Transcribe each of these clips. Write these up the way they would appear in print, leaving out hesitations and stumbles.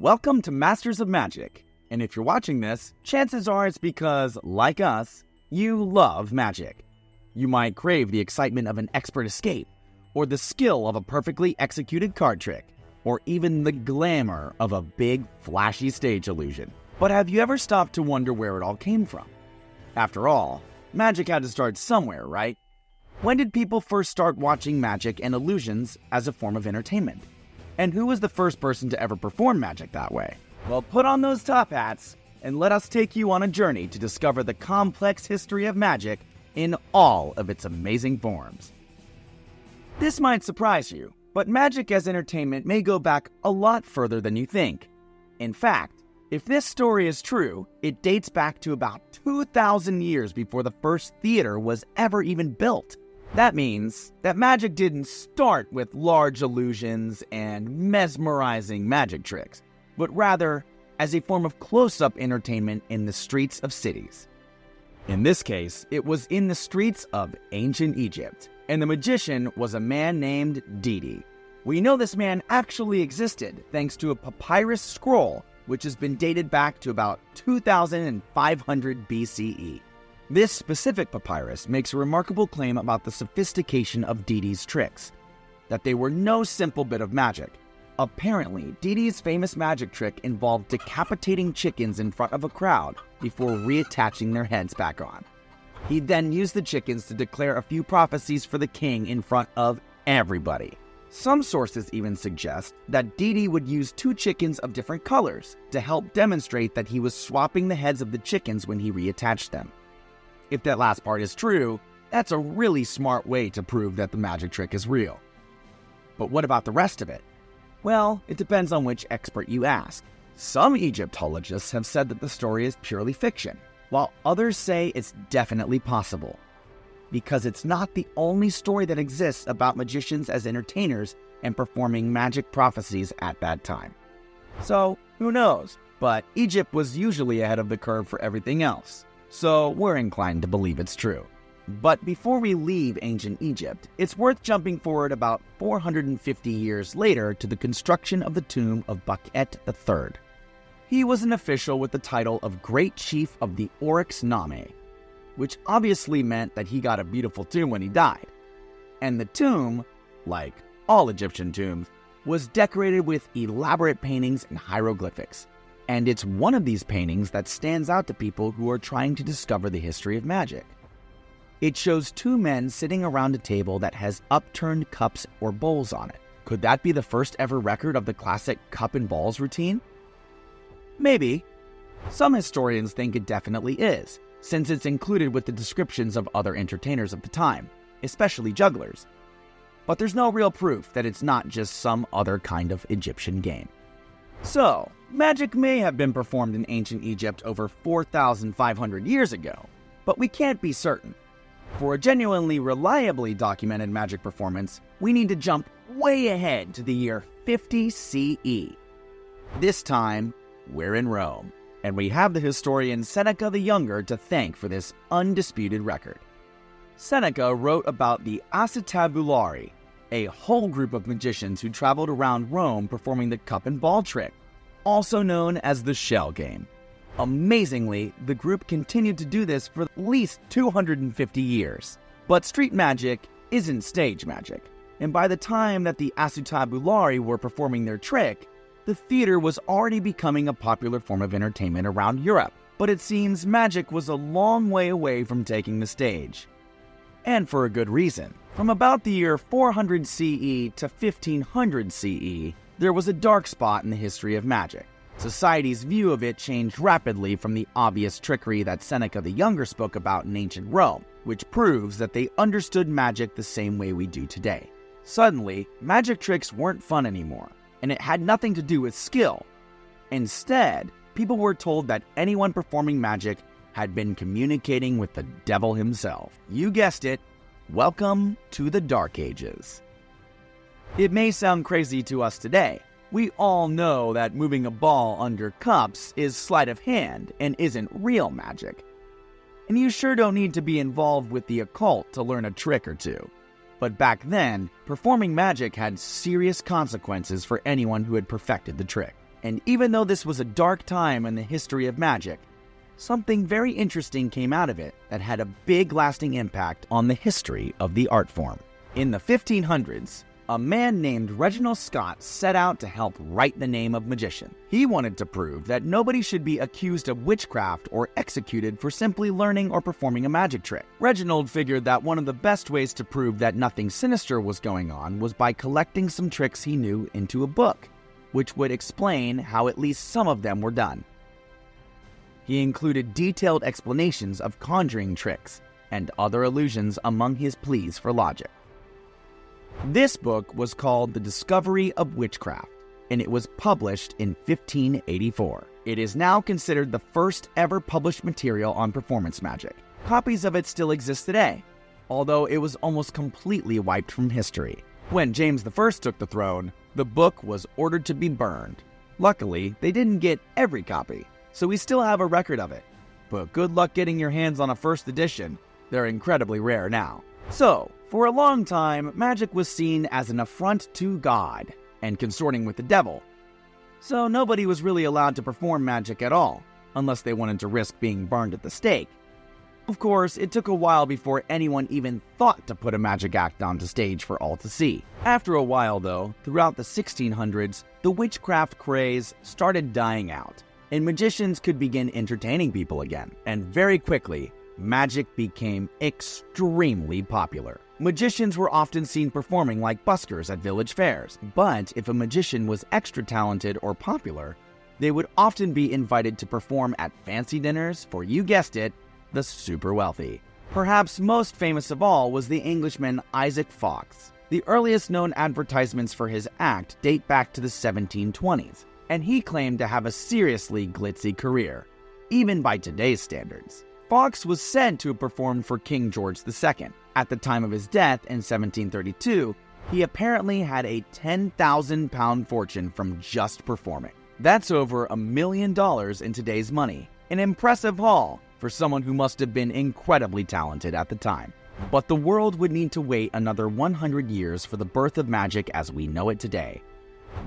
Welcome to Masters of Magic, and if you're watching this, chances are it's because, like us, you love magic. You might crave the excitement of an expert escape, or the skill of a perfectly executed card trick, or even the glamour of a big, flashy stage illusion. But have you ever stopped to wonder where it all came from? After all, magic had to start somewhere, right? When did people first start watching magic and illusions as a form of entertainment? And who was the first person to ever perform magic that way? Well, put on those top hats, and let us take you on a journey to discover the complex history of magic in all of its amazing forms. This might surprise you, but magic as entertainment may go back a lot further than you think. In fact, if this story is true, it dates back to about 2,000 years before the first theater was ever even built. That means that magic didn't start with large illusions and mesmerizing magic tricks, but rather as a form of close-up entertainment in the streets of cities. In this case, it was in the streets of ancient Egypt, and the magician was a man named Didi. We know this man actually existed thanks to a papyrus scroll which has been dated back to about 2500 BCE. This specific papyrus makes a remarkable claim about the sophistication of Didi's tricks, that they were no simple bit of magic. Apparently, Didi's famous magic trick involved decapitating chickens in front of a crowd before reattaching their heads back on. He then used the chickens to declare a few prophecies for the king in front of everybody. Some sources even suggest that Didi would use two chickens of different colors to help demonstrate that he was swapping the heads of the chickens when he reattached them. If that last part is true, that's a really smart way to prove that the magic trick is real. But what about the rest of it? Well, it depends on which expert you ask. Some Egyptologists have said that the story is purely fiction, while others say it's definitely possible. Because it's not the only story that exists about magicians as entertainers and performing magic prophecies at that time. So, who knows? But Egypt was usually ahead of the curve for everything else, so we're inclined to believe it's true. But before we leave ancient Egypt, it's worth jumping forward about 450 years later to the construction of the tomb of Baqet III. He was an official with the title of Great Chief of the Oryx Name, which obviously meant that he got a beautiful tomb when he died. And the tomb, like all Egyptian tombs, was decorated with elaborate paintings and hieroglyphics. And it's one of these paintings that stands out to people who are trying to discover the history of magic. It shows two men sitting around a table that has upturned cups or bowls on it. Could that be the first ever record of the classic cup and balls routine? Maybe. Some historians think it definitely is, since it's included with the descriptions of other entertainers of the time, especially jugglers. But there's no real proof that it's not just some other kind of Egyptian game. So, magic may have been performed in ancient Egypt over 4,500 years ago, but we can't be certain. For a genuinely reliably documented magic performance, we need to jump way ahead to the year 50 CE. This time, we're in Rome, and we have the historian Seneca the Younger to thank for this undisputed record. Seneca wrote about the Acetabulari, a whole group of magicians who traveled around Rome performing the cup and ball trick, also known as the shell game. Amazingly, the group continued to do this for at least 250 years. But street magic isn't stage magic, and by the time that the Acetabulari were performing their trick, the theater was already becoming a popular form of entertainment around Europe. But it seems magic was a long way away from taking the stage. And for a good reason. From about the year 400 CE to 1500 CE, there was a dark spot in the history of magic. Society's view of it changed rapidly from the obvious trickery that Seneca the Younger spoke about in ancient Rome, which proves that they understood magic the same way we do today. Suddenly, magic tricks weren't fun anymore, and it had nothing to do with skill. Instead, people were told that anyone performing magic had been communicating with the devil himself. You guessed it, welcome to the Dark Ages. It may sound crazy to us today. We all know that moving a ball under cups is sleight of hand and isn't real magic. And you sure don't need to be involved with the occult to learn a trick or two. But back then, performing magic had serious consequences for anyone who had perfected the trick. And even though this was a dark time in the history of magic, something very interesting came out of it that had a big lasting impact on the history of the art form. In the 1500s, a man named Reginald Scot set out to help write the name of magician. He wanted to prove that nobody should be accused of witchcraft or executed for simply learning or performing a magic trick. Reginald figured that one of the best ways to prove that nothing sinister was going on was by collecting some tricks he knew into a book, which would explain how at least some of them were done. He included detailed explanations of conjuring tricks and other illusions among his pleas for logic. This book was called The Discovery of Witchcraft, and it was published in 1584. It is now considered the first ever published material on performance magic. Copies of it still exist today, although it was almost completely wiped from history. When James I took the throne, the book was ordered to be burned. Luckily, they didn't get every copy, so we still have a record of it. But good luck getting your hands on a first edition. They're incredibly rare now. So, for a long time, magic was seen as an affront to God and consorting with the devil. So nobody was really allowed to perform magic at all, unless they wanted to risk being burned at the stake. Of course, it took a while before anyone even thought to put a magic act onto stage for all to see. After a while, though, throughout the 1600s, the witchcraft craze started dying out, and magicians could begin entertaining people again. And very quickly, magic became extremely popular. Magicians were often seen performing like buskers at village fairs, but if a magician was extra talented or popular, they would often be invited to perform at fancy dinners for, you guessed it, the super wealthy. Perhaps most famous of all was the Englishman Isaac Fox. The earliest known advertisements for his act date back to the 1720s, and he claimed to have a seriously glitzy career, even by today's standards. Fox was said to have performed for King George II. At the time of his death in 1732, he apparently had a £10,000 fortune from just performing. That's over $1 million in today's money. An impressive haul for someone who must have been incredibly talented at the time. But the world would need to wait another 100 years for the birth of magic as we know it today.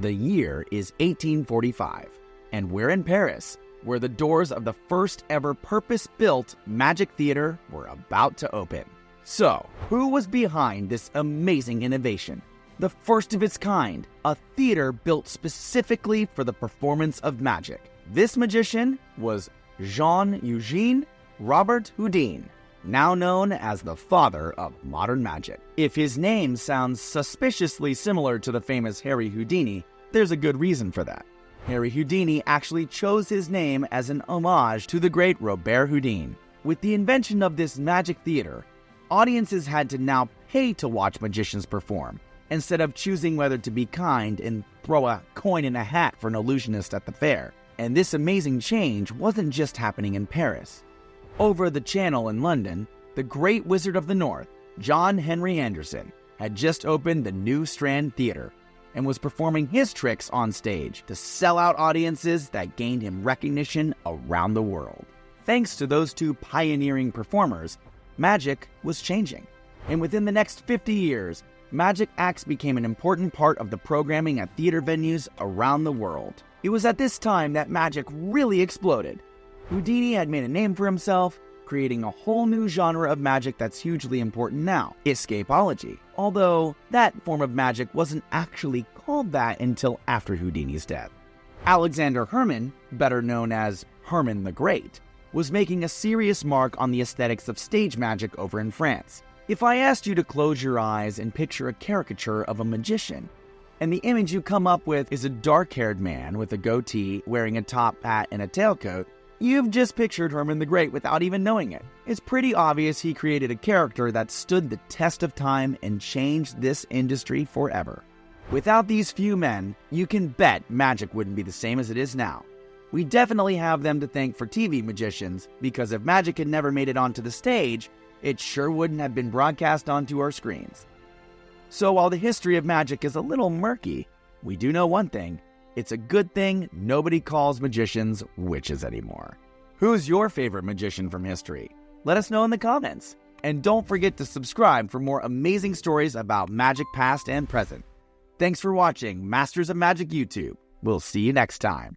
The year is 1845, and we're in Paris, where the doors of the first ever purpose-built magic theater were about to open. So, who was behind this amazing innovation? The first of its kind, a theater built specifically for the performance of magic. This magician was Jean-Eugène Robert Houdin, now known as the father of modern magic. If his name sounds suspiciously similar to the famous Harry Houdini, there's a good reason for that. Harry Houdini actually chose his name as an homage to the great Robert Houdin. With the invention of this magic theater, audiences had to now pay to watch magicians perform, instead of choosing whether to be kind and throw a coin in a hat for an illusionist at the fair. And this amazing change wasn't just happening in Paris. Over the Channel in London, the great wizard of the North, John Henry Anderson, had just opened the New Strand Theater and was performing his tricks on stage to sell out audiences that gained him recognition around the world. Thanks to those two pioneering performers, magic was changing. And within the next 50 years, magic acts became an important part of the programming at theater venues around the world. It was at this time that magic really exploded. Houdini had made a name for himself, creating a whole new genre of magic that's hugely important now, escapology. Although that form of magic wasn't actually called that until after Houdini's death. Alexander Herman, better known as Herman the Great, was making a serious mark on the aesthetics of stage magic over in France. If I asked you to close your eyes and picture a caricature of a magician, and the image you come up with is a dark-haired man with a goatee wearing a top hat and a tailcoat, you've just pictured Herman the Great without even knowing it. It's pretty obvious he created a character that stood the test of time and changed this industry forever. Without these few men, you can bet magic wouldn't be the same as it is now. We definitely have them to thank for TV magicians, because if magic had never made it onto the stage, it sure wouldn't have been broadcast onto our screens. So while the history of magic is a little murky, we do know one thing. It's a good thing nobody calls magicians witches anymore. Who's your favorite magician from history? Let us know in the comments. And don't forget to subscribe for more amazing stories about magic past and present. Thanks for watching Masters of Magic YouTube. We'll see you next time.